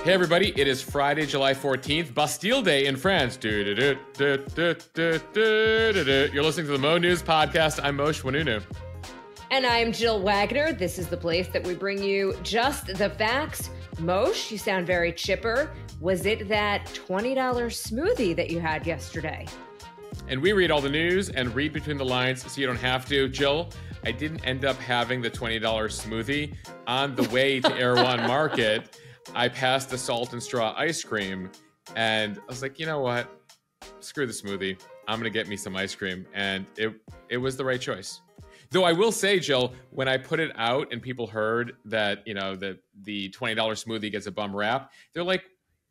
Hey everybody, it is Friday, July 14th, Bastille Day in France. You're listening to the Mo News podcast. I'm Moshe Wanunu. And I'm Jill Wagner. This is the place that we bring you just the facts. Moshe, you sound very chipper. Was it that $20 smoothie that you had yesterday? And we read all the news and read between the lines so you don't have to. Jill, I didn't end up having the $20 smoothie. On the way to Erewhon Market, I passed the Salt and Straw ice cream, and I was like, you know what? Screw the smoothie. I'm going to get me some ice cream. And it was the right choice. Though I will say, Jill, when I put it out and people heard that, you know, that the $20 smoothie gets a bum rap, they're like,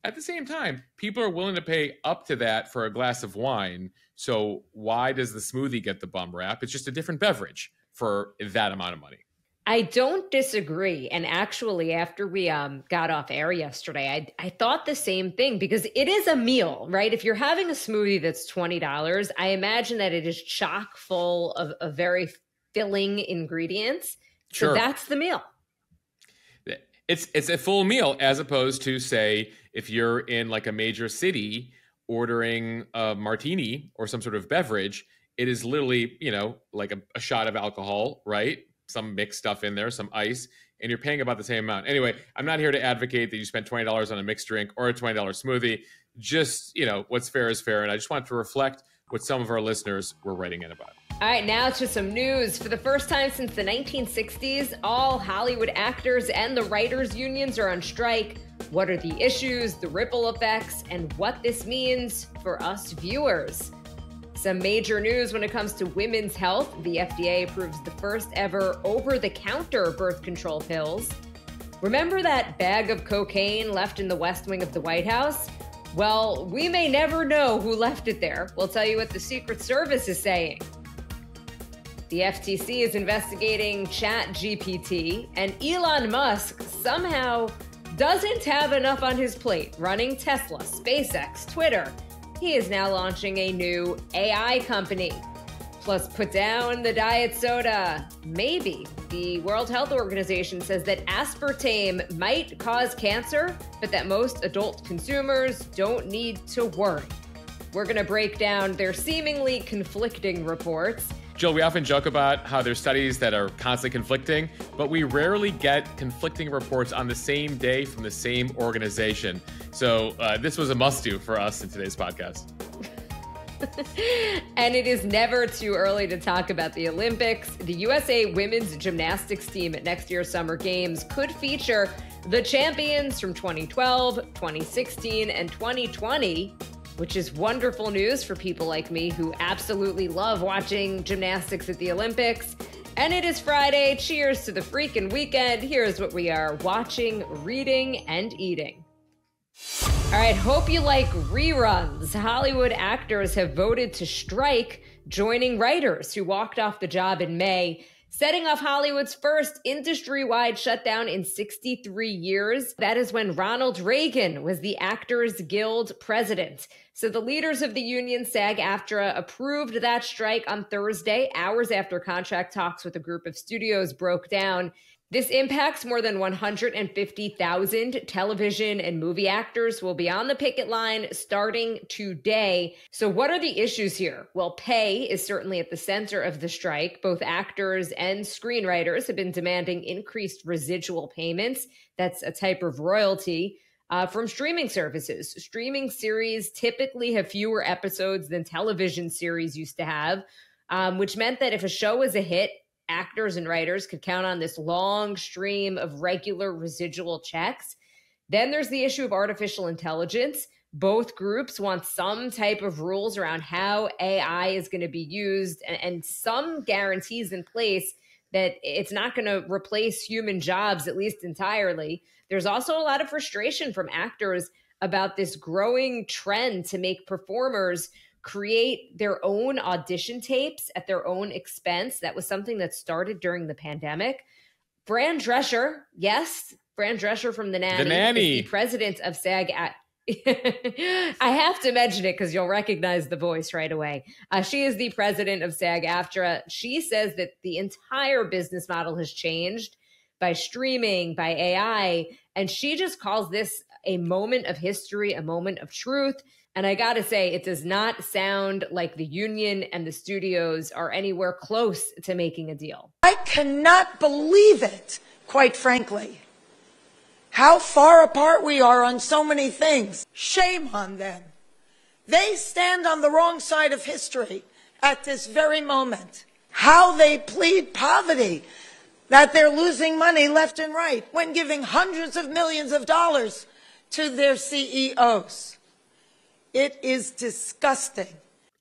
at the same time, people are willing to pay up to that for a glass of wine. So why does the smoothie get the bum rap? It's just a different beverage for that amount of money. I don't disagree. And actually, after we got off air yesterday, I thought the same thing, because it is a meal, right? If you're having a smoothie that's $20, I imagine that it is chock full of very filling ingredients. So Sure. that's the meal. It's a full meal, as opposed to, say, if you're in like a major city ordering a martini or some sort of beverage, it is literally, you know, like a shot of alcohol, right? Some mixed stuff in there, some ice, and you're paying about the same amount. Anyway, I'm not here to advocate that you spend $20 on a mixed drink or a $20 smoothie. Just, you know, what's fair is fair. And I just want to reflect what some of our listeners were writing in about. All right, now to some news. For the first time since the 1960s, all Hollywood actors and the writers' unions are on strike. What are the issues, the ripple effects, and what this means for us viewers? Some major news when it comes to women's health. The FDA approves the first ever over-the-counter birth control pills. Remember that bag of cocaine left in the West Wing of the White House? Well, we may never know who left it there. We'll tell you what the Secret Service is saying. The FTC is investigating ChatGPT, and Elon Musk somehow doesn't have enough on his plate running Tesla, SpaceX, Twitter. He is now launching a new AI company. Plus, put down the diet soda. Maybe. The World Health Organization says that aspartame might cause cancer, but that most adult consumers don't need to worry. We're going to break down their seemingly conflicting reports. Jill, we often joke about how there's studies that are constantly conflicting, but we rarely get conflicting reports on the same day from the same organization. So this was a must-do for us in today's podcast. And it is never too early to talk about the Olympics. The USA women's gymnastics team at next year's Summer Games could feature the champions from 2012, 2016, and 2020. Which is wonderful news for people like me who absolutely love watching gymnastics at the Olympics. And it is Friday. Cheers to the freaking weekend. Here's what we are watching, reading, and eating. All right, hope you like reruns. Hollywood actors have voted to strike, joining writers who walked off the job in May, setting off Hollywood's first industry-wide shutdown in 63 years. That is when Ronald Reagan was the Actors Guild president. So the leaders of the union, SAG-AFTRA, approved that strike on Thursday, hours after contract talks with a group of studios broke down. This impacts more than 150,000 television and movie actors who will be on the picket line starting today. So what are the issues here? Well, pay is certainly at the center of the strike. Both actors and screenwriters have been demanding increased residual payments. That's a type of royalty from streaming services. Streaming series typically have fewer episodes than television series used to have, which meant that if a show was a hit, actors and writers could count on this long stream of regular residual checks. Then there's the issue of artificial intelligence. Both groups want some type of rules around how AI is going to be used and some guarantees in place that it's not going to replace human jobs, at least entirely. There's also a lot of frustration from actors about this growing trend to make performers create their own audition tapes at their own expense. That was something that started during the pandemic. Fran Drescher, yes, Fran Drescher from The Nanny. Is the president of SAG-AFTRA. I have to mention it because you'll recognize the voice right away. She is the president of SAG-AFTRA. She says that the entire business model has changed by streaming, by AI, and she just calls this a moment of history, a moment of truth. And I got to say, it does not sound like the union and the studios are anywhere close to making a deal. I cannot believe it, quite frankly, how far apart we are on so many things. Shame on them. They stand on the wrong side of history at this very moment. How they plead poverty, that they're losing money left and right when giving hundreds of millions of dollars to their CEOs. It is disgusting.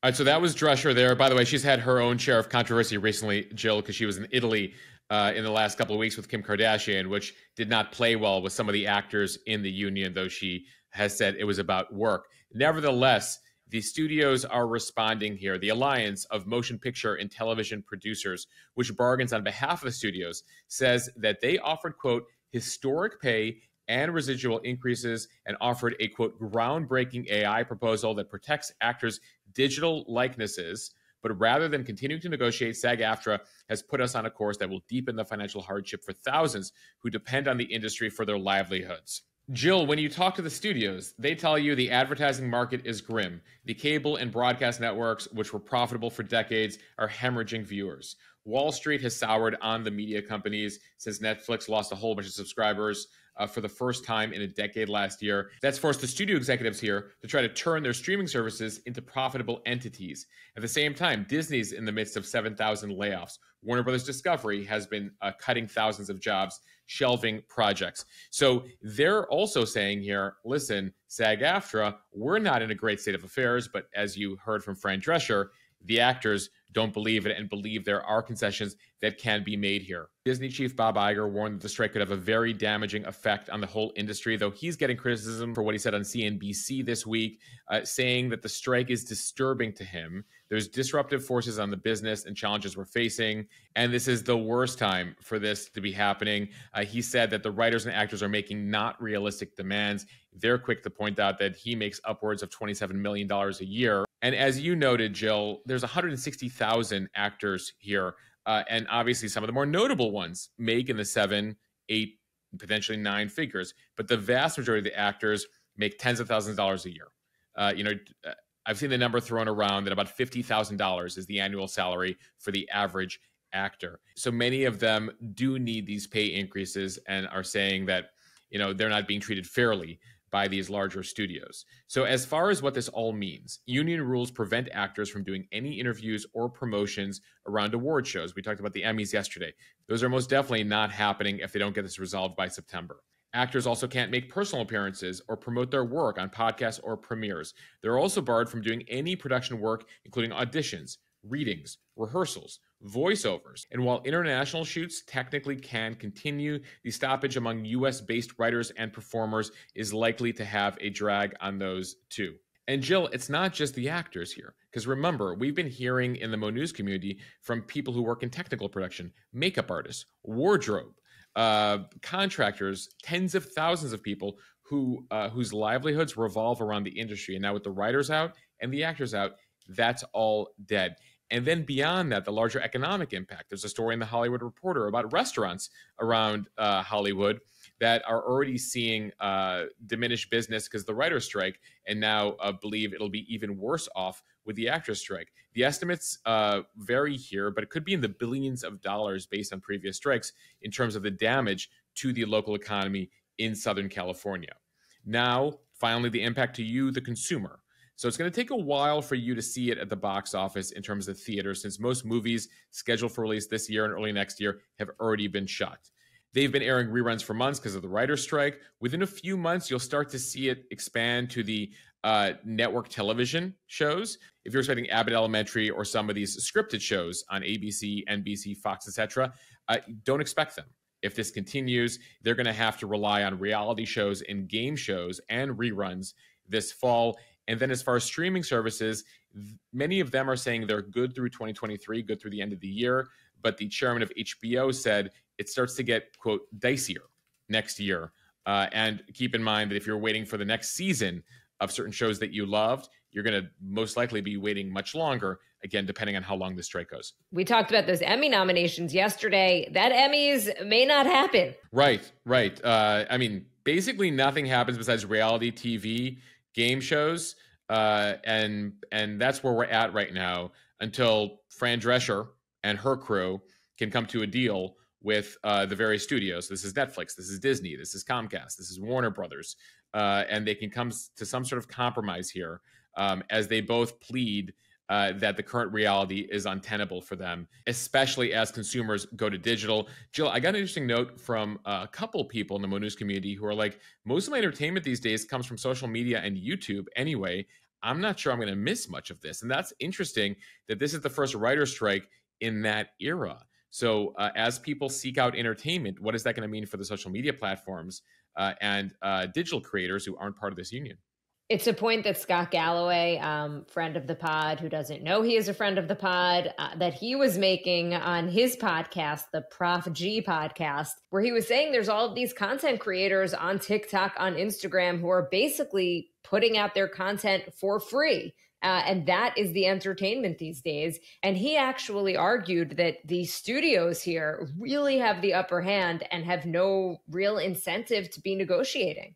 All right, so that was Drescher there. By the way, she's had her own share of controversy recently, Jill, because she was in Italy in the last couple of weeks with Kim Kardashian, which did not play well with some of the actors in the union, though she has said it was about work. Nevertheless, the studios are responding here. The Alliance of Motion Picture and Television Producers, which bargains on behalf of the studios, says that they offered, quote, historic pay and residual increases and offered a, quote, groundbreaking AI proposal that protects actors' digital likenesses. But rather than continuing to negotiate, SAG-AFTRA has put us on a course that will deepen the financial hardship for thousands who depend on the industry for their livelihoods. Jill, when you talk to the studios, they tell you the advertising market is grim. The cable and broadcast networks, which were profitable for decades, are hemorrhaging viewers. Wall Street has soured on the media companies since Netflix lost a whole bunch of subscribers for the first time in a decade last year. That's forced the studio executives here to try to turn their streaming services into profitable entities. At the same time, Disney's in the midst of 7,000 layoffs. Warner Brothers Discovery has been cutting thousands of jobs, shelving projects. So they're also saying here, listen, SAG-AFTRA, we're not in a great state of affairs, but as you heard from Fran Drescher, the actors don't believe it and believe there are concessions that can be made here. Disney chief Bob Iger warned that the strike could have a very damaging effect on the whole industry, though he's getting criticism for what he said on CNBC this week, saying that the strike is disturbing to him. There's disruptive forces on the business and challenges we're facing, and this is the worst time for this to be happening. He said that the writers and actors are making not realistic demands. They're quick to point out that he makes upwards of $27 million a year. And as you noted, Jill, there's 160,000 actors here. And obviously some of the more notable ones make in the 7, 8, potentially 9 figures. But the vast majority of the actors make tens of thousands of dollars a year. I've seen the number thrown around that about $50,000 is the annual salary for the average actor. So many of them do need these pay increases and are saying that, they're not being treated fairly by these larger studios. So as far as what this all means, union rules prevent actors from doing any interviews or promotions around award shows. We talked about the Emmys yesterday. Those are most definitely not happening if they don't get this resolved by September. Actors also can't make personal appearances or promote their work on podcasts or premieres. They're also barred from doing any production work, including auditions, readings, rehearsals, voiceovers. And while international shoots technically can continue, the stoppage among US-based writers and performers is likely to have a drag on those too. And Jill, it's not just the actors here, because remember, we've been hearing in the Mo News community from people who work in technical production, makeup artists, wardrobe, contractors, tens of thousands of people whose livelihoods revolve around the industry. And now with the writers out and the actors out, that's all dead. And then beyond that, the larger economic impact. There's a story in the Hollywood Reporter about restaurants around Hollywood that are already seeing diminished business because of the writer's strike, and now believe it'll be even worse off with the actors' strike. The estimates vary here, but it could be in the billions of dollars based on previous strikes in terms of the damage to the local economy in Southern California. Now, finally, the impact to you, the consumer. So it's going to take a while for you to see it at the box office in terms of theater, since most movies scheduled for release this year and early next year have already been shot. They've been airing reruns for months because of the writer's strike. Within a few months, you'll start to see it expand to the network television shows. If you're expecting Abbott Elementary or some of these scripted shows on ABC, NBC, Fox, etc., don't expect them. If this continues, they're going to have to rely on reality shows and game shows and reruns this fall. And then as far as streaming services, many of them are saying they're good through 2023, good through the end of the year. But the chairman of HBO said it starts to get, quote, dicier next year. And keep in mind that if you're waiting for the next season of certain shows that you loved, you're going to most likely be waiting much longer, again, depending on how long the strike goes. We talked about those Emmy nominations yesterday. That Emmys may not happen. Right. I mean, basically nothing happens besides reality TV game shows. And that's where we're at right now until Fran Drescher and her crew can come to a deal with the various studios. This is Netflix, this is Disney, this is Comcast, this is Warner Brothers. And they can come to some sort of compromise here as they both plead that the current reality is untenable for them, especially as consumers go to digital. Jill, I got an interesting note from a couple people in the Mo News community who are like, most of my entertainment these days comes from social media and YouTube anyway. I'm not sure I'm going to miss much of this. And that's interesting that this is the first writer's strike in that era. So as people seek out entertainment, what is that going to mean for the social media platforms and digital creators who aren't part of this union? It's a point that Scott Galloway, friend of the pod, who doesn't know he is a friend of the pod, that he was making on his podcast, the Prof G podcast, where he was saying there's all of these content creators on TikTok, on Instagram, who are basically putting out their content for free. And that is the entertainment these days. And he actually argued that the studios here really have the upper hand and have no real incentive to be negotiating.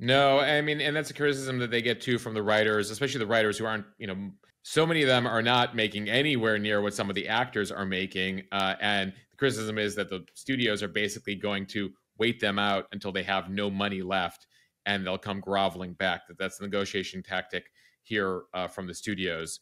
No, I mean, and that's a criticism that they get too from the writers, especially the writers who aren't, so many of them are not making anywhere near what some of the actors are making. And the criticism is that the studios are basically going to wait them out until they have no money left and they'll come groveling back. That's the negotiation tactic here from the studios.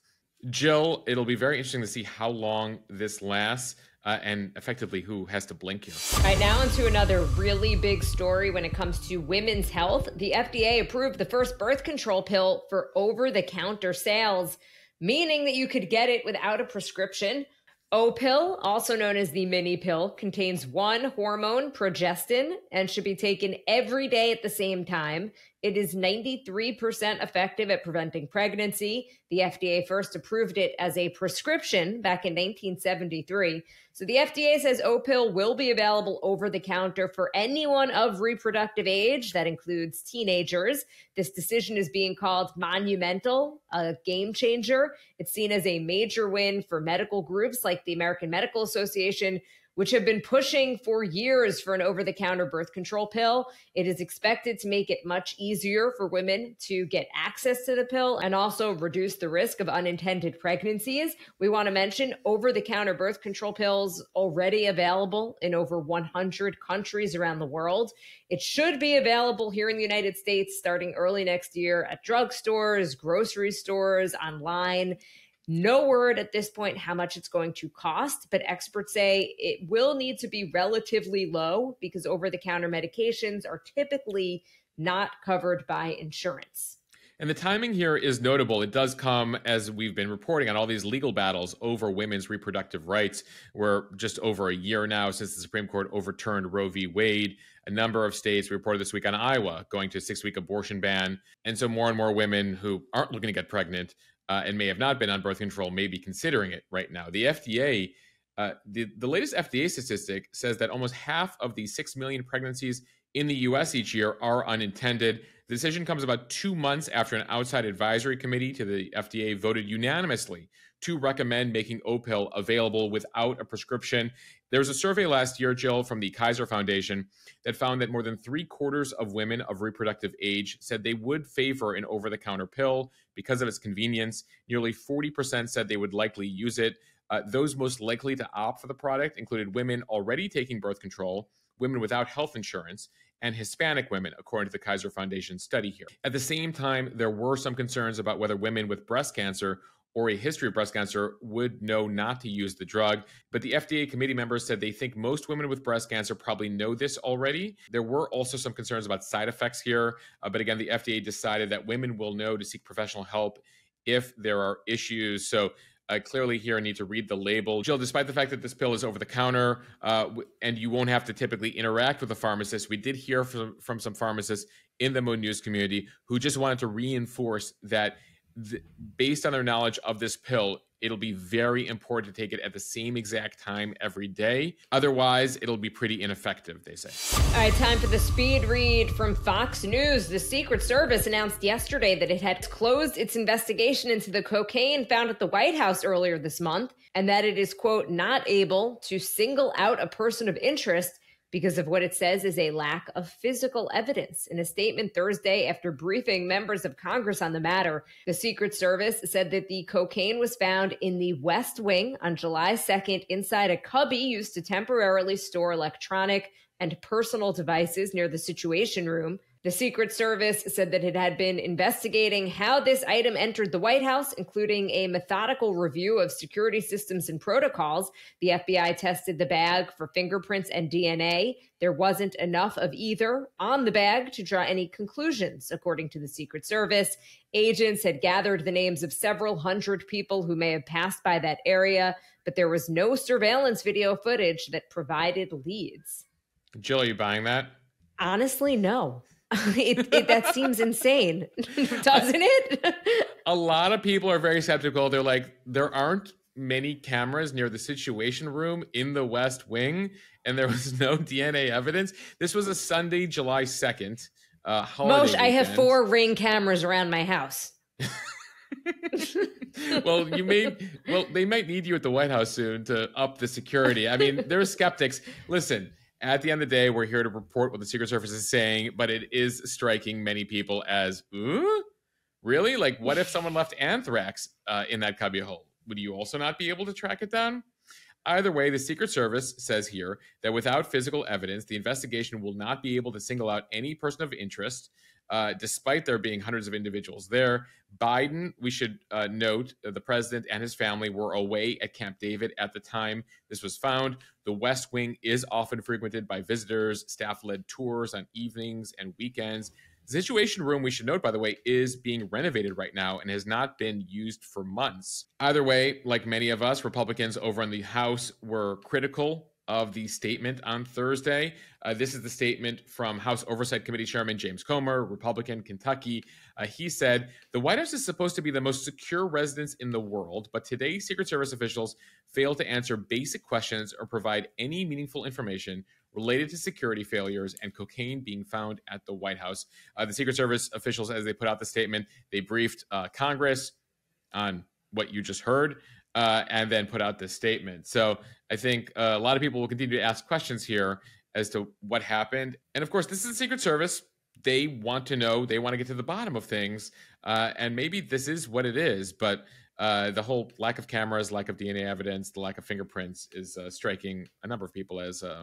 Jill, it'll be very interesting to see how long this lasts. And effectively, who has to blink here? All right, now into another really big story when it comes to women's health. The FDA approved the first birth control pill for over-the-counter sales, meaning that you could get it without a prescription. O-pill, also known as the mini pill, contains one hormone, progestin, and should be taken every day at the same time. It is 93% effective at preventing pregnancy. The FDA first approved it as a prescription back in 1973. So the FDA says O-pill will be available over the counter for anyone of reproductive age. That includes teenagers. This decision is being called monumental, a game changer. It's seen as a major win for medical groups like the American Medical Association, which have been pushing for years for an over-the-counter birth control pill. It is expected to make it much easier for women to get access to the pill and also reduce the risk of unintended pregnancies. We want to mention over-the-counter birth control pills already available in over 100 countries around the world. It should be available here in the United States starting early next year at drugstores, grocery stores, online. No word at this point how much it's going to cost, but experts say it will need to be relatively low because over-the-counter medications are typically not covered by insurance. And the timing here is notable. It does come as we've been reporting on all these legal battles over women's reproductive rights. We're just over a year now since the Supreme Court overturned Roe v. Wade. A number of states, we reported this week on Iowa, going to a 6-week abortion ban. And so more and more women who aren't looking to get pregnant and may have not been on birth control may be considering it right now. The FDA, the latest FDA statistic says that almost half of the 6 million pregnancies in the U.S. each year are unintended. The decision comes about 2 months after an outside advisory committee to the FDA voted unanimously to recommend making O-pill available without a prescription. There was a survey last year, Jill, from the Kaiser Foundation that found that more than 3/4 of women of reproductive age said they would favor an over-the-counter pill because of its convenience. Nearly 40% said they would likely use it. Those most likely to opt for the product included women already taking birth control, women without health insurance, and Hispanic women, according to the Kaiser Foundation study here. At the same time, there were some concerns about whether women with breast cancer or a history of breast cancer would know not to use the drug. But the FDA committee members said they think most women with breast cancer probably know this already. There were also some concerns about side effects here. But again, the FDA decided that women will know to seek professional help if there are issues. So clearly here I need to read the label. Jill, despite the fact that this pill is over the counter and you won't have to typically interact with a pharmacist, we did hear from some pharmacists in the Mo News community who just wanted to reinforce that based on their knowledge of this pill, it'll be very important to take it at the same exact time every day. Otherwise, it'll be pretty ineffective, they say. All right, time for the speed read from Fox News. The Secret Service announced yesterday that it had closed its investigation into the cocaine found at the White House earlier this month, and that it is, quote, not able to single out a person of interest because of what it says is a lack of physical evidence. In a statement Thursday after briefing members of Congress on the matter, the Secret Service said that the cocaine was found in the West Wing on July 2nd inside a cubby used to temporarily store electronic and personal devices near the Situation Room. The Secret Service said that it had been investigating how this item entered the White House, including a methodical review of security systems and protocols. The FBI tested the bag for fingerprints and DNA. There wasn't enough of either on the bag to draw any conclusions, according to the Secret Service. Agents had gathered the names of several hundred people who may have passed by that area, but there was no surveillance video footage that provided leads. Jill, are you buying that? Honestly, no. That seems insane, doesn't it? A lot of people are very skeptical. They're like, there aren't many cameras near the Situation Room in the West Wing, and there was no DNA evidence. This was a Sunday, July 2nd. Moshe, I have 4 Ring cameras around my house. Well, they might need you at the White House soon to up the security. I mean, there are skeptics. Listen, at the end of the day, we're here to report what the Secret Service is saying, but it is striking many people as, really? Like, what if someone left anthrax in that cubby hole? Would you also not be able to track it down? Either way, the Secret Service says here that without physical evidence, the investigation will not be able to single out any person of interest, despite there being hundreds of individuals there. Biden, we should note, the president and his family were away at Camp David at the time this was found. The West Wing is often frequented by visitors, staff-led tours on evenings and weekends. The Situation Room, we should note, by the way, is being renovated right now and has not been used for months. Either way, like many of us, Republicans over in the House were critical of the statement on Thursday. This is the statement from House Oversight Committee Chairman James Comer, Republican, Kentucky. He said, the White House is supposed to be the most secure residence in the world, but today Secret Service officials failed to answer basic questions or provide any meaningful information related to security failures and cocaine being found at the White House. The Secret Service officials, as they put out the statement, they briefed Congress on what you just heard, and then put out this statement. So I think a lot of people will continue to ask questions here as to what happened. And of course, this is the Secret Service. They want to know, they want to get to the bottom of things. And maybe this is what it is, but the whole lack of cameras, lack of DNA evidence, the lack of fingerprints is striking a number of people as, All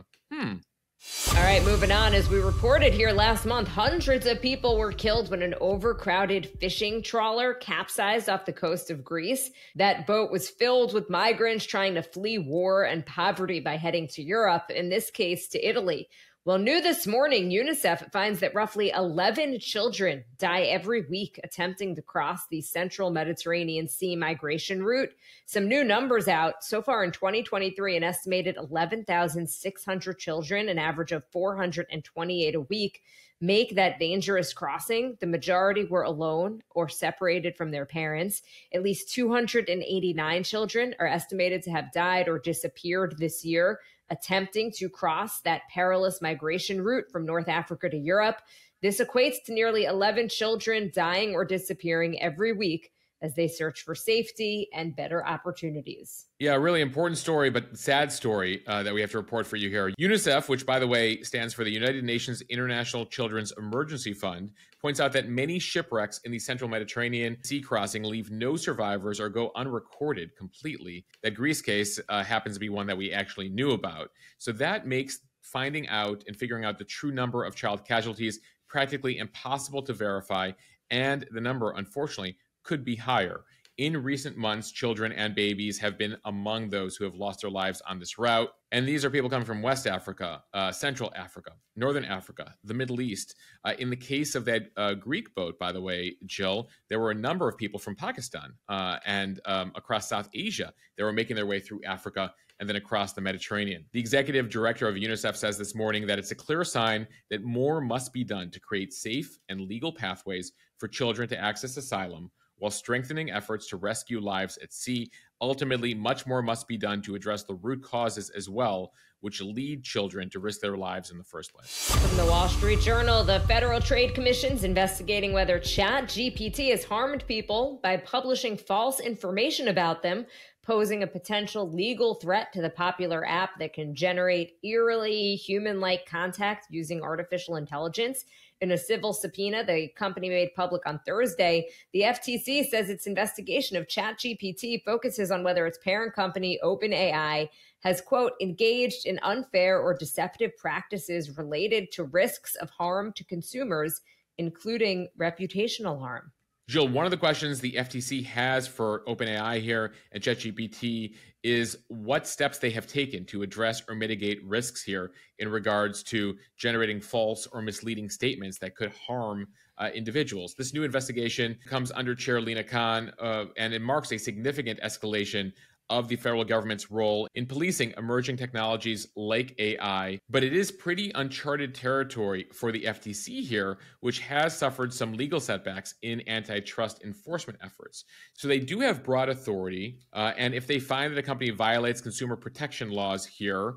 right, moving on. As we reported here last month, hundreds of people were killed when an overcrowded fishing trawler capsized off the coast of Greece. That boat was filled with migrants trying to flee war and poverty by heading to Europe, in this case to Italy. Well, new this morning, UNICEF finds that roughly 11 children die every week attempting to cross the central Mediterranean Sea migration route. Some new numbers out. So far in 2023, an estimated 11,600 children, an average of 428 a week, make that dangerous crossing. The majority were alone or separated from their parents. At least 289 children are estimated to have died or disappeared this year, attempting to cross that perilous migration route from North Africa to Europe. This equates to nearly 11 children dying or disappearing every week as they search for safety and better opportunities. Yeah, a really important story, but sad story that we have to report for you here. UNICEF, which, by the way, stands for the United Nations International Children's Emergency Fund, points out that many shipwrecks in the central Mediterranean sea crossing leave no survivors or go unrecorded completely. That Greece case happens to be one that we actually knew about. So that makes finding out and figuring out the true number of child casualties practically impossible to verify, and the number, unfortunately, could be higher. In recent months, children and babies have been among those who have lost their lives on this route. And these are people coming from West Africa, Central Africa, Northern Africa, the Middle East. In the case of that Greek boat, by the way, Jill, there were a number of people from Pakistan and across South Asia that were making their way through Africa and then across the Mediterranean. The executive director of UNICEF says this morning that it's a clear sign that more must be done to create safe and legal pathways for children to access asylum, while strengthening efforts to rescue lives at sea. Ultimately, much more must be done to address the root causes as well, which lead children to risk their lives in the first place. From the Wall Street Journal, the Federal Trade Commission's investigating whether ChatGPT has harmed people by publishing false information about them. posing a potential legal threat to the popular app that can generate eerily human-like contact using artificial intelligence. In a civil subpoena the company made public on Thursday, the FTC says its investigation of ChatGPT focuses on whether its parent company, OpenAI, has, quote, engaged in unfair or deceptive practices related to risks of harm to consumers, including reputational harm. Jill, one of the questions the FTC has for OpenAI here and ChatGPT is what steps they have taken to address or mitigate risks here in regards to generating false or misleading statements that could harm individuals. This new investigation comes under Chair Lina Khan, and it marks a significant escalation of the federal government's role in policing emerging technologies like AI. But it is pretty uncharted territory for the FTC here, which has suffered some legal setbacks in antitrust enforcement efforts. So they do have broad authority, and if they find that a company violates consumer protection laws here,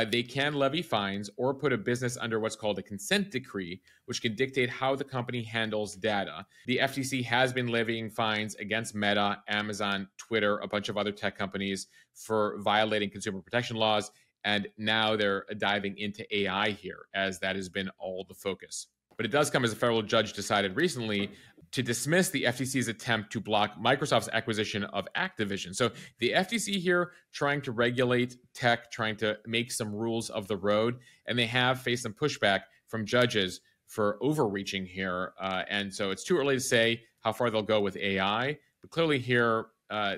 they can levy fines or put a business under what's called a consent decree, which can dictate how the company handles data. The FTC has been levying fines against Meta, Amazon, Twitter, a bunch of other tech companies for violating consumer protection laws. And now they're diving into AI here, as that has been all the focus. But it does come as a federal judge decided recently to dismiss the FTC's attempt to block Microsoft's acquisition of Activision. So the FTC here trying to regulate tech, trying to make some rules of the road, and they have faced some pushback from judges for overreaching here. And so it's too early to say how far they'll go with AI, but clearly here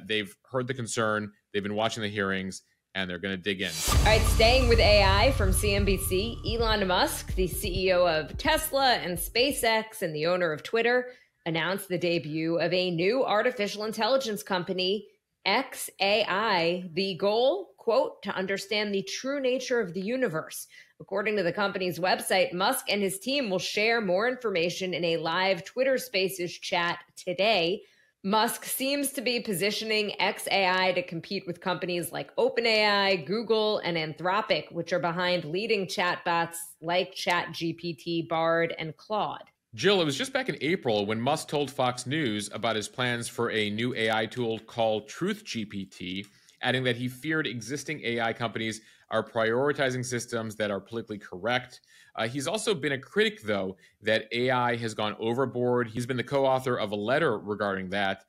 they've heard the concern, they've been watching the hearings, and they're going to dig in. All right, staying with AI from CNBC, Elon Musk, the CEO of Tesla and SpaceX and the owner of Twitter, announced the debut of a new artificial intelligence company, xAI. The goal, quote, to understand the true nature of the universe. According to the company's website, Musk and his team will share more information in a live Twitter Spaces chat today. Musk seems to be positioning xAI to compete with companies like OpenAI, Google, and Anthropic, which are behind leading chatbots like ChatGPT, Bard, and Claude. Jill, it was just back in April when Musk told Fox News about his plans for a new AI tool called TruthGPT, adding that he feared existing AI companies are prioritizing systems that are politically correct. He's also been a critic, though, that AI has gone overboard. He's been the co-author of a letter regarding that.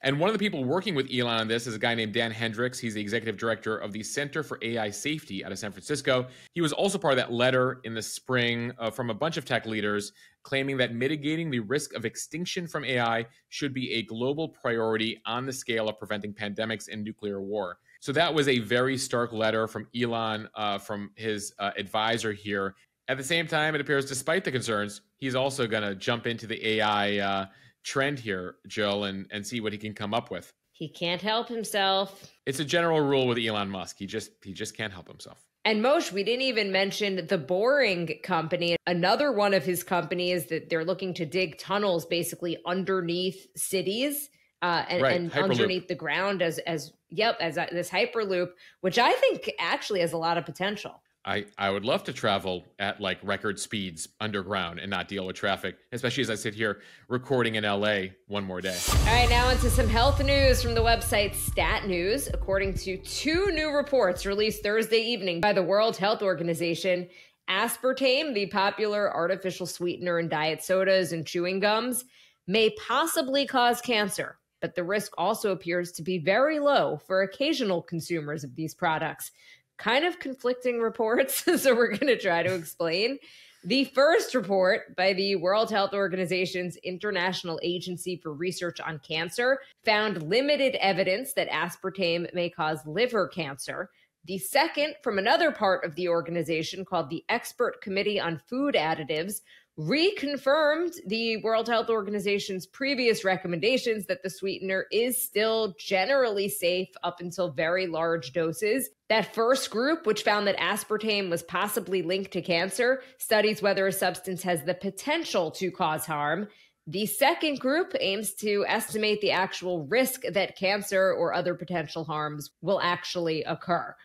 And one of the people working with Elon on this is a guy named Dan Hendricks. He's the executive director of the Center for AI Safety out of San Francisco. He was also part of that letter in the spring from a bunch of tech leaders claiming that mitigating the risk of extinction from AI should be a global priority on the scale of preventing pandemics and nuclear war. So that was a very stark letter from Elon, from his advisor here. At the same time, it appears, despite the concerns, he's also going to jump into the AI trend here, Jill, and see what he can come up with. He can't help himself. It's a general rule with Elon Musk. He just can't help himself. And Moshe, we didn't even mention the Boring Company. Another one of his companies that they're looking to dig tunnels basically underneath cities and underneath the ground as this Hyperloop, which I think actually has a lot of potential. I would love to travel at like record speeds underground and not deal with traffic, especially as I sit here recording in LA one more day. All right, now into some health news from the website Stat News. According to two new reports released Thursday evening by the World Health Organization, aspartame, the popular artificial sweetener in diet sodas and chewing gums, may possibly cause cancer, but the risk also appears to be very low for occasional consumers of these products. Kind of conflicting reports, so we're going to try to explain. The first report by the World Health Organization's International Agency for Research on Cancer found limited evidence that aspartame may cause liver cancer. The second, from another part of the organization called the Expert Committee on Food Additives, reconfirmed the World Health Organization's previous recommendations that the sweetener is still generally safe up until very large doses. That first group, which found that aspartame was possibly linked to cancer, studies whether a substance has the potential to cause harm. The second group aims to estimate the actual risk that cancer or other potential harms will actually occur.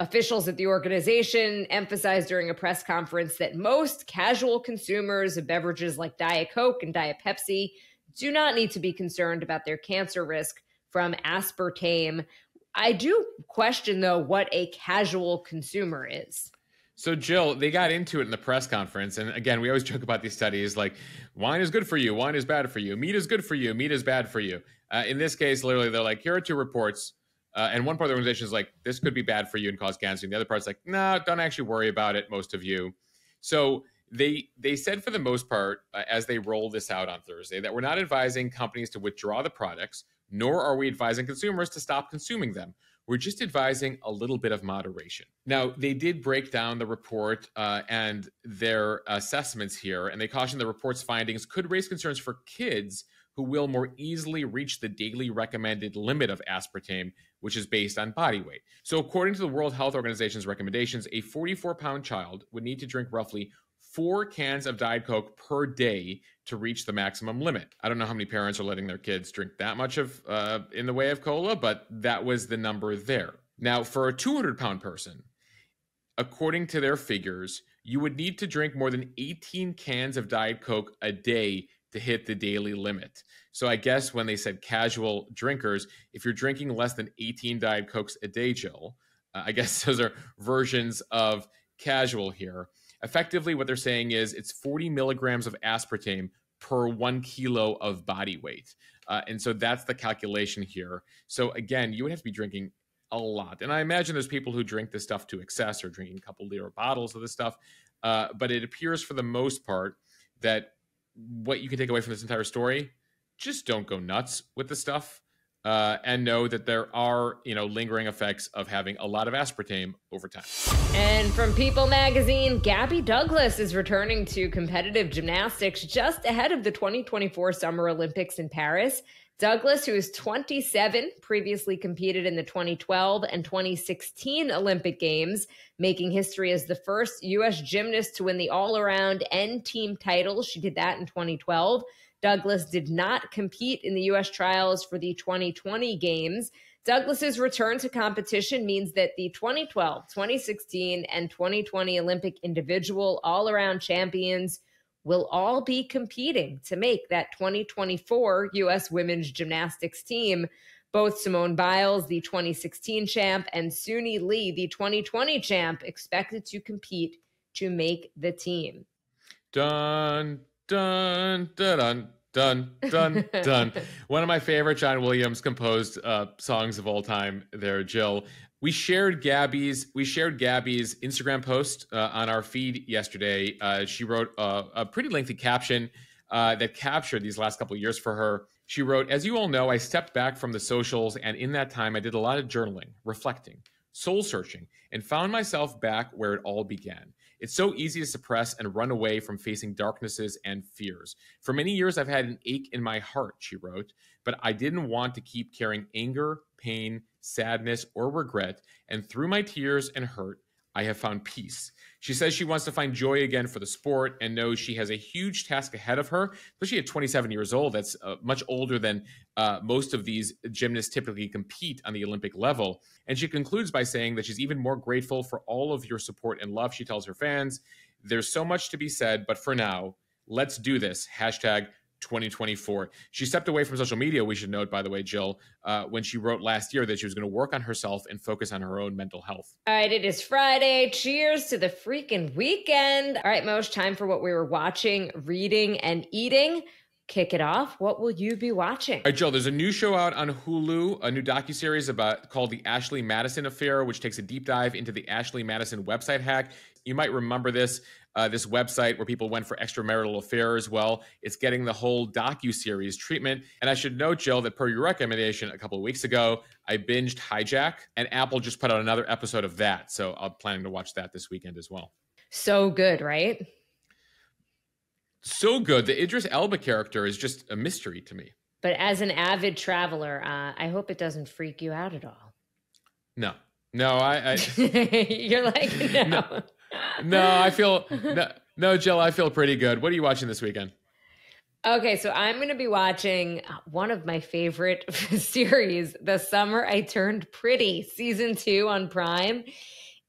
Officials at the organization emphasized during a press conference that most casual consumers of beverages like Diet Coke and Diet Pepsi do not need to be concerned about their cancer risk from aspartame. I do question, though, what a casual consumer is. So, Jill, they got into it in the press conference. And again, we always joke about these studies like wine is good for you, wine is bad for you, meat is good for you, meat is bad for you. In this case, literally, they're like, here are two reports. And one part of the organization is like, this could be bad for you and cause cancer. And the other part's like, no, don't actually worry about it, most of you. So they said for the most part, as they roll this out on Thursday, that we're not advising companies to withdraw the products, nor are we advising consumers to stop consuming them. We're just advising a little bit of moderation. Now, they did break down the report and their assessments here, and they cautioned the report's findings could raise concerns for kids who will more easily reach the daily recommended limit of aspartame, which is based on body weight. So according to the World Health Organization's recommendations, a 44-pound child would need to drink roughly 4 cans of Diet Coke per day to reach the maximum limit. I don't know how many parents are letting their kids drink that much of in the way of cola, but that was the number there. Now, for a 200-pound person, according to their figures, you would need to drink more than 18 cans of Diet Coke a day to hit the daily limit. So I guess when they said casual drinkers, if you're drinking less than 18 Diet Cokes a day, Jill, I guess those are versions of casual here. Effectively, what they're saying is it's 40 milligrams of aspartame per 1 kilo of body weight. And so that's the calculation here. So again, you would have to be drinking a lot. And I imagine there's people who drink this stuff to excess or drinking a couple liter bottles of this stuff. But it appears for the most part that what you can take away from this entire story, just don't go nuts with the stuff. And know that there are, lingering effects of having a lot of aspartame over time. And from People magazine, Gabby Douglas is returning to competitive gymnastics just ahead of the 2024 Summer Olympics in Paris. Douglas, who is 27, previously competed in the 2012 and 2016 Olympic Games, making history as the first U.S. gymnast to win the all-around and team titles. She did that in 2012. Douglas did not compete in the U.S. trials for the 2020 Games. Douglas's return to competition means that the 2012, 2016, and 2020 Olympic individual all-around champions will all be competing to make that 2024 U.S. women's gymnastics team. Both Simone Biles, the 2016 champ, and Suni Lee, the 2020 champ, expected to compete to make the team. Dun, dun, dun, dun, dun, dun. One of my favorite John Williams composed songs of all time there, Jill. We shared Gabby's Instagram post on our feed yesterday. She wrote a pretty lengthy caption that captured these last couple of years for her. She wrote, "As you all know, I stepped back from the socials, and in that time I did a lot of journaling, reflecting, soul searching, and found myself back where it all began. It's so easy to suppress and run away from facing darknesses and fears. For many years, I've had an ache in my heart," she wrote, "but I didn't want to keep carrying anger, pain, sadness, or regret. And through my tears and hurt, I have found peace." She says she wants to find joy again for the sport and knows she has a huge task ahead of her, especially at 27 years old. That's much older than most of these gymnasts typically compete on the Olympic level. And she concludes by saying that she's even more grateful for all of your support and love. She tells her fans, "There's so much to be said, but for now, let's do this. #2024. She stepped away from social media, we should note, by the way, Jill, when she wrote last year that she was going to work on herself and focus on her own mental health. All right, it is Friday. Cheers to the freaking weekend. All right, Moshe, time for what we were watching, reading, and eating. Kick it off. What will you be watching? All right, Jill, there's a new show out on Hulu, a new docuseries called The Ashley Madison Affair, which takes a deep dive into the Ashley Madison website hack. You might remember this website where people went for extramarital affairs. Well, it's getting the whole docuseries treatment. And I should note, Jill, that per your recommendation a couple of weeks ago, I binged Hijack, and Apple just put out another episode of that. So I'm planning to watch that this weekend as well. So good, right? So good. The Idris Elba character is just a mystery to me. But as an avid traveler, I hope it doesn't freak you out at all. No, I You're like, no. No, I feel no, Jill, I feel pretty good. What are you watching this weekend? Okay, so I'm going to be watching one of my favorite series, The Summer I Turned Pretty, season 2 on Prime.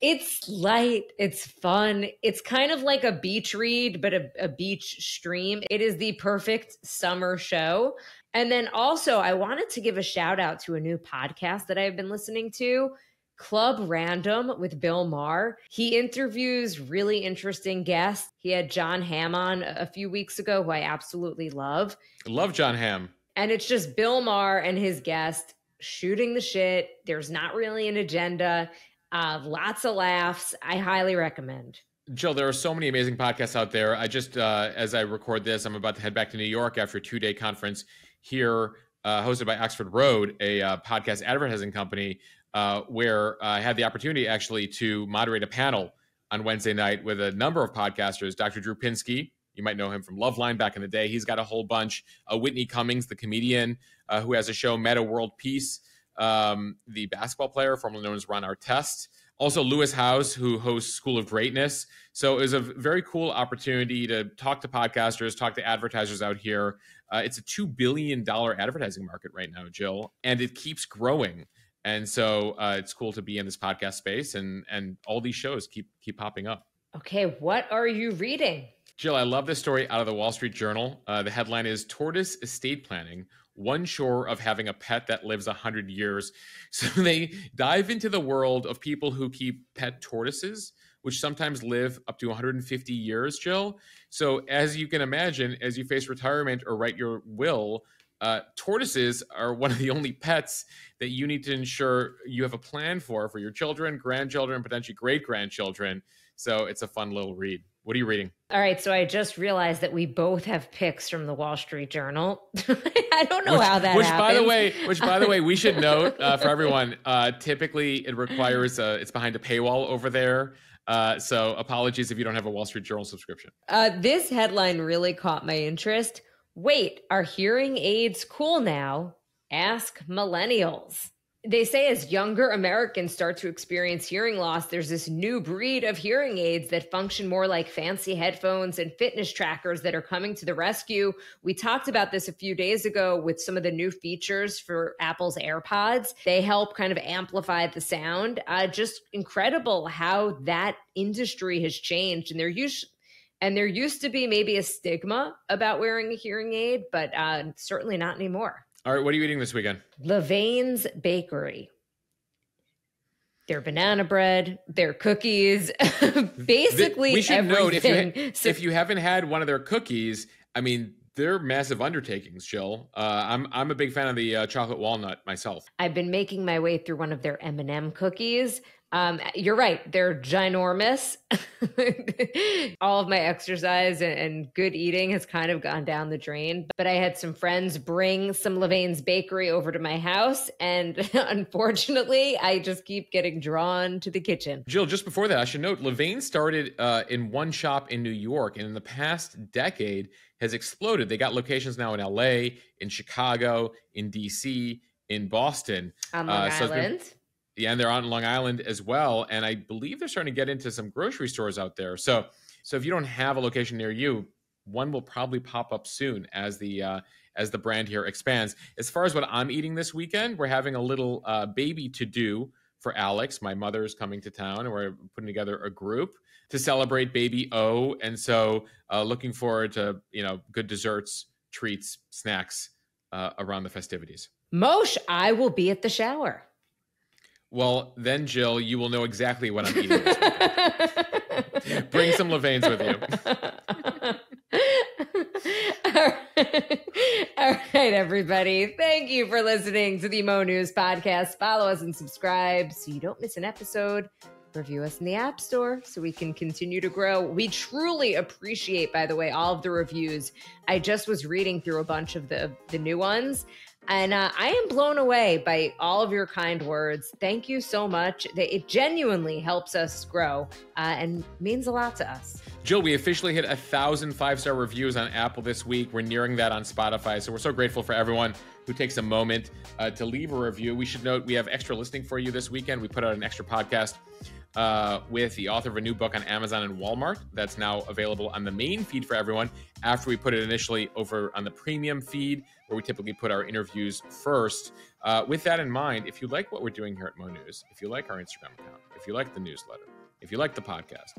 It's light, it's fun. It's kind of like a beach read, but a beach stream. It is the perfect summer show. And then also, I wanted to give a shout out to a new podcast that I've been listening to, Club Random with Bill Maher. He interviews really interesting guests. He had John Hamm on a few weeks ago, who I absolutely love. Love John Hamm. And it's just Bill Maher and his guest shooting the shit. There's not really an agenda. Lots of laughs. I highly recommend. Jill, there are so many amazing podcasts out there. I just, as I record this, I'm about to head back to New York after a 2-day conference here, hosted by Oxford Road, a podcast advertising company, where I had the opportunity actually to moderate a panel on Wednesday night with a number of podcasters. Dr. Drew Pinsky, you might know him from Loveline back in the day. He's got a whole bunch. Whitney Cummings, the comedian, who has a show, Meta World Peace, the basketball player, formerly known as Ron Artest. Also, Lewis Howes, who hosts School of Greatness. So it was a very cool opportunity to talk to podcasters, talk to advertisers out here. It's a $2 billion advertising market right now, Jill, and it keeps growing. And so it's cool to be in this podcast space, and all these shows keep popping up. Okay, what are you reading? Jill, I love this story out of the Wall Street Journal. The headline is Tortoise Estate Planning, One Shore of Having a Pet That Lives 100 Years. So they dive into the world of people who keep pet tortoises, which sometimes live up to 150 years, Jill. So as you can imagine, as you face retirement or write your will, tortoises are one of the only pets that you need to ensure you have a plan for your children, grandchildren, potentially great-grandchildren. So it's a fun little read. What are you reading? All right, so I just realized that we both have picks from the Wall Street Journal. I don't know how that happens. By the way, we should note for everyone, typically it requires, it's behind a paywall over there. So apologies if you don't have a Wall Street Journal subscription. This headline really caught my interest. Wait, are hearing aids cool now? Ask millennials. They say as younger Americans start to experience hearing loss, there's this new breed of hearing aids that function more like fancy headphones and fitness trackers that are coming to the rescue. We talked about this a few days ago with some of the new features for Apple's AirPods. They help kind of amplify the sound. Just incredible how that industry has changed. And there used to be maybe a stigma about wearing a hearing aid, but certainly not anymore. All right, what are you eating this weekend? Levain's Bakery. Their banana bread, their cookies, basically we should everything. Note, if you haven't had one of their cookies, I mean, they're massive undertakings, Jill. I'm a big fan of the chocolate walnut myself. I've been making my way through one of their M&M cookies. You're right. They're ginormous. All of my exercise and good eating has kind of gone down the drain. But I had some friends bring some Levain's Bakery over to my house. And unfortunately, I just keep getting drawn to the kitchen. Jill, just before that, I should note, Levain started in one shop in New York. And in the past decade has exploded. They got locations now in LA, in Chicago, in DC, in Boston. On Long Island. Yeah, and they're on Long Island as well. And I believe they're starting to get into some grocery stores out there. So if you don't have a location near you, one will probably pop up soon as the brand here expands. As far as what I'm eating this weekend, we're having a little baby to-do for Alex. My mother's coming to town, and we're putting together a group to celebrate baby O. And so looking forward to, good desserts, treats, snacks around the festivities. Moshe, I will be at the shower. Well, then, Jill, you will know exactly what I'm eating this weekend. Bring some Levain's with you. All right, everybody. Thank you for listening to the Mo News podcast. Follow us and subscribe so you don't miss an episode. Review us in the App Store so we can continue to grow. We truly appreciate, by the way, all of the reviews. I just was reading through a bunch of the new ones. And I am blown away by all of your kind words. Thank you so much. It genuinely helps us grow and means a lot to us. Jill, we officially hit 1,000 5-star reviews on Apple this week. We're nearing that on Spotify. So we're so grateful for everyone who takes a moment to leave a review. We should note we have extra listening for you this weekend. We put out an extra podcast with the author of a new book on Amazon and Walmart that's now available on the main feed for everyone after we put it initially over on the premium feed where we typically put our interviews first. With that in mind, if you like what we're doing here at Mo News, if you like our Instagram account, if you like the newsletter, if you like the podcast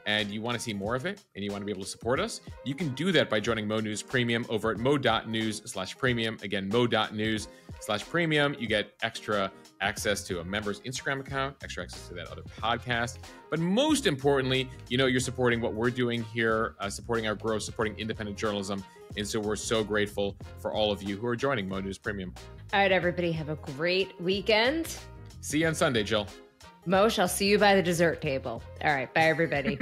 and you want to see more of it and you want to be able to support us, you can do that by joining Mo News Premium over at mo.news/premium. Again, mo.news/premium. You get extra access to a member's Instagram account, extra access to that other podcast. But most importantly, you're supporting what we're doing here, supporting our growth, supporting independent journalism. And so we're so grateful for all of you who are joining Mo News Premium. All right, everybody, have a great weekend. See you on Sunday, Jill. Mo, I'll see you by the dessert table. All right, bye, everybody.